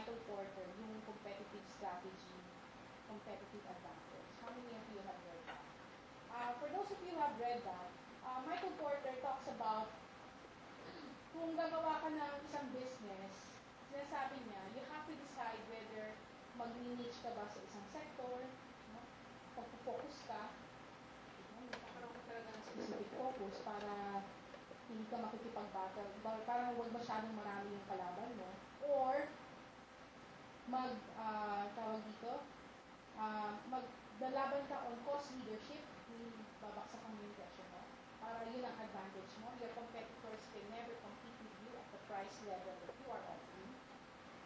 Michael Porter, yung competitive strategy, competitive advantage. How many of you have read that? For those of you who have read that, Michael Porter talks about kung gagawa ka ng isang business, sinasabi niya, you have to decide whether mag-niche ka ba sa isang sector, no? Pag-focus ka, magkakaroon ka talaga ng specific focus para hindi ka makikipag-battle, parang huwag masyadong marami yung kalaban mo, or maglalaban ka on cost leadership, babaksak ang yung presyo mo, para yun ang advantage mo. Your competitors can never compete with you at the price level that you are offering.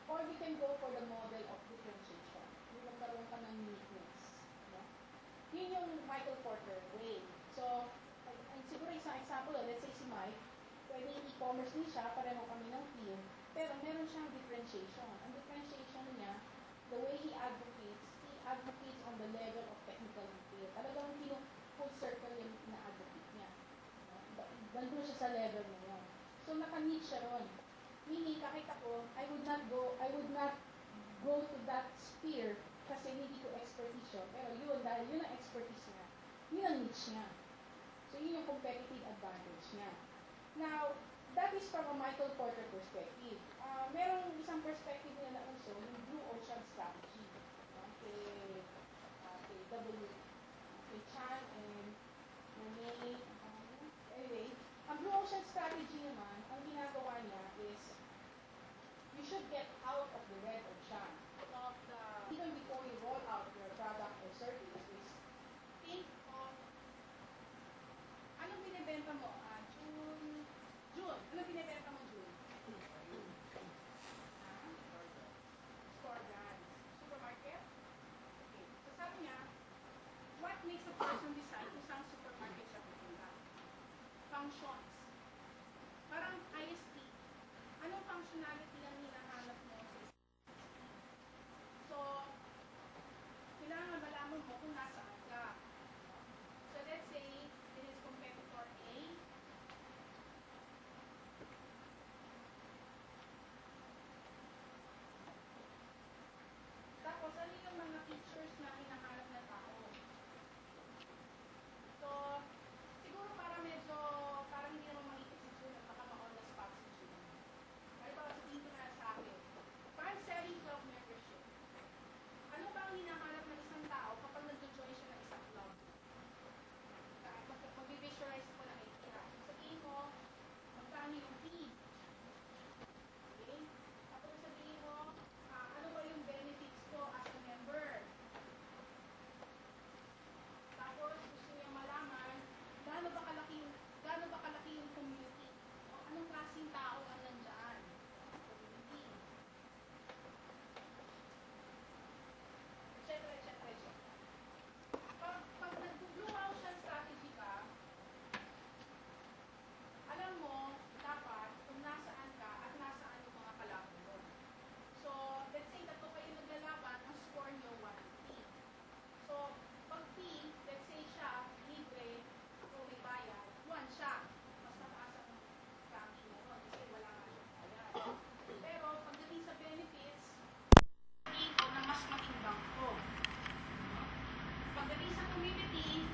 Or you can go for the model of differentiation. Yung magkaroon ka ng uniqueness. No? Yun yung Michael Porter way. So, siguro isang example, let's say si Mike, pwedeng e-commerce din siya, pareho kami ng team, pero meron siyang differentiation. Ang differentiation niya, the way he advocates on the level of technical detail. Talagang full circle yung na-advocate niya. Nandun siya sa level na yun. So, naka-meet siya ron. Meaning, kakita ko, I would not go to that sphere kasi hindi ko expertise yun. Pero yun, dahil yun ang expertise niya, yun ang niche niya. So, yun yung competitive advantage niya. Now, that is from a Michael Porter perspective. Merong isang perspective nila na uso, yung Blue Ocean Strategy. Kay Chan and Monet. Anyway, ang Blue Ocean Strategy naman, ang ginagawa niya is, you should get out of the red ocean. Even before you roll out your product or service, is think of, anong binibenta mo? June. Anong binibenta mo, June? Store brands. Supermarket? Okay. So sabi niya, what makes a person decide kung saan supermarket siya pupunta? Functions. Parang ISP. Anong functionality ang hinahanap mo? So, kailangan malaman mo kung nasaan ka. So let's say, this is competitor A. Tapos, ano yung mga features na hinahanap ng tao? So, siguro parang hindi naman makikita si June at baka ma-on the spot si June. Kaya ba, sabihin ko na sa akin, parang selling club membership. Ano ba ang hinahanap ng isang tao kapag nag-join siya ng isang club? Mag-visualize ko na idea. Sabihin mo, magkano yung fee? Okay? Tapos sabihin mo, ano ba yung benefits ko as a member? Tapos gusto niya malaman, gaano ba kalaki yung community? O anong klaseng tao ang nandyan? Community. Etc. Pag nag-blue ocean strategy ka, alam mo dapat kung nasaan ka at nasaan yung mga kalaban mo. So, let's say tatlo kayo naglalaban, ang score nyo 150. So, pag fee, let's say siya, libre, o may bayad, 1 siya. Mas mataas ang ranking na nun kasi wala nga siyang bayad. Pero, pagdating sa benefits, ito na mas matimbang ko. Pagdating sa community,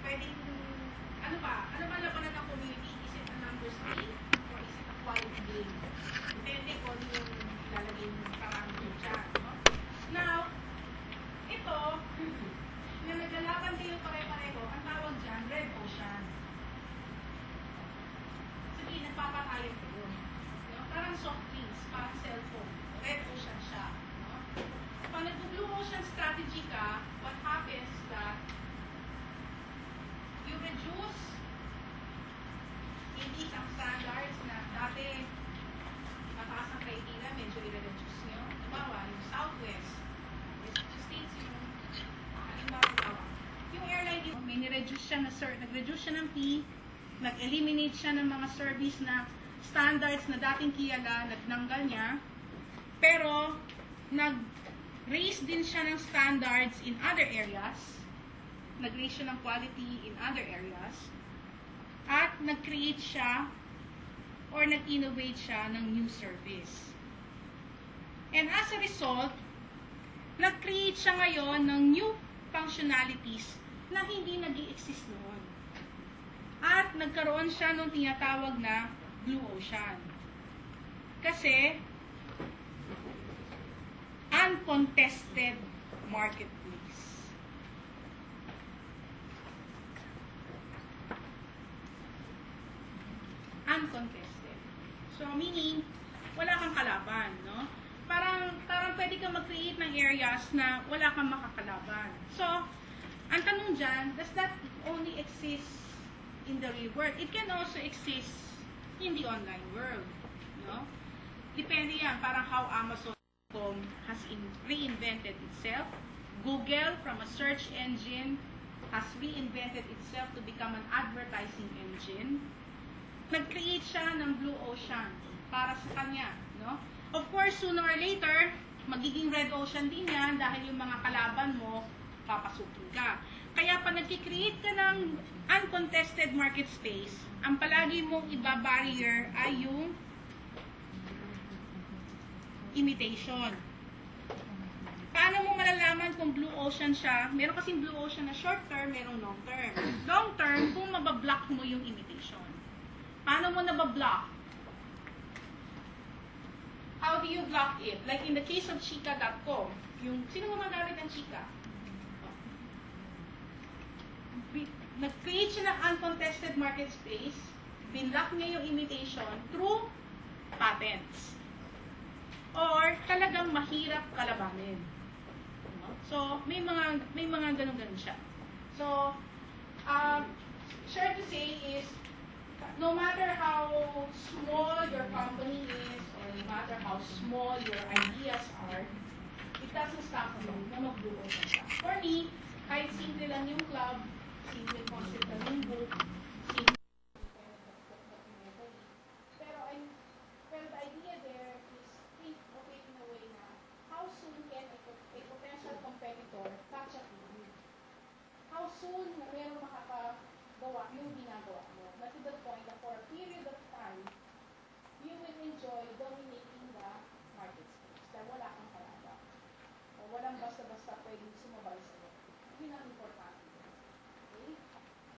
pwedeng, ano ba labanan ng community? Is it a numbers game or is it a quality game? Depende kung ano yung ilalagay mo parang dyan. No? Now, ito, na naglalaban kayo pare-pareho, ang tawag dyan, red ocean. Sige, nagpapatayan ko yun. No? Parang soft drinks, parang cellphone. Red ocean siya. No? Pag nag-blue ocean strategy ka, what happens is that you reduce hindi ang standards na dati mataas ang criteria, medyo i-reduce nyo. Halimbawa, yung Southwest, states yung halimbawa, yung airline, may nag-reduce siya ng fee, nag-eliminate siya ng mga service na standards na dating kiyala, nagnanggal niya, pero nag-raise din siya ng standards in other areas, nag-raise siya ng quality in other areas, at nag-create siya or nag-innovate siya ng new service. And as a result, nag-create siya ngayon ng new functionalities na hindi nag-i-exist noon. At nagkaroon siya ng tinatawag na Blue Ocean. Kasi, uncontested marketplace. Uncontested. So, meaning, wala kang kalaban, no? Parang pwede kang mag-create ng areas na wala kang makakalaban. So, ang tanong dyan, does that only exist in the real world? It can also exist in the online world, no? Depende yan, parang how Amazon.com has reinvented itself. Google, from a search engine, has reinvented itself to become an advertising engine. Nag-create siya ng Blue Ocean para sa kanya, no? Of course, sooner or later, magiging Red Ocean din yan dahil yung mga kalaban mo, papasukin ka. Kaya pa nag-create ka ng uncontested market space, ang palagi mong iba-barrier ay yung imitation. Paano mo malalaman kung Blue Ocean siya? Meron kasing Blue Ocean na short term, merong long term. Long term, kung mabablock mo yung imitation. Paano mo nabablock? How do you block it? Like in the case of Chika.com, yung, sino gumagamit ng Chika? Nag-create siya ng uncontested market space, binlock niya yung imitation through patents. Or talagang mahirap kalabanin. So, may mga ganun-ganun siya. So, sure to say is, no matter how small your company is, or no matter how small your ideas are, it doesn't stop you na mag-Blue Ocean ka. For me, kahit simple lang yung club, simple concept lang yung book,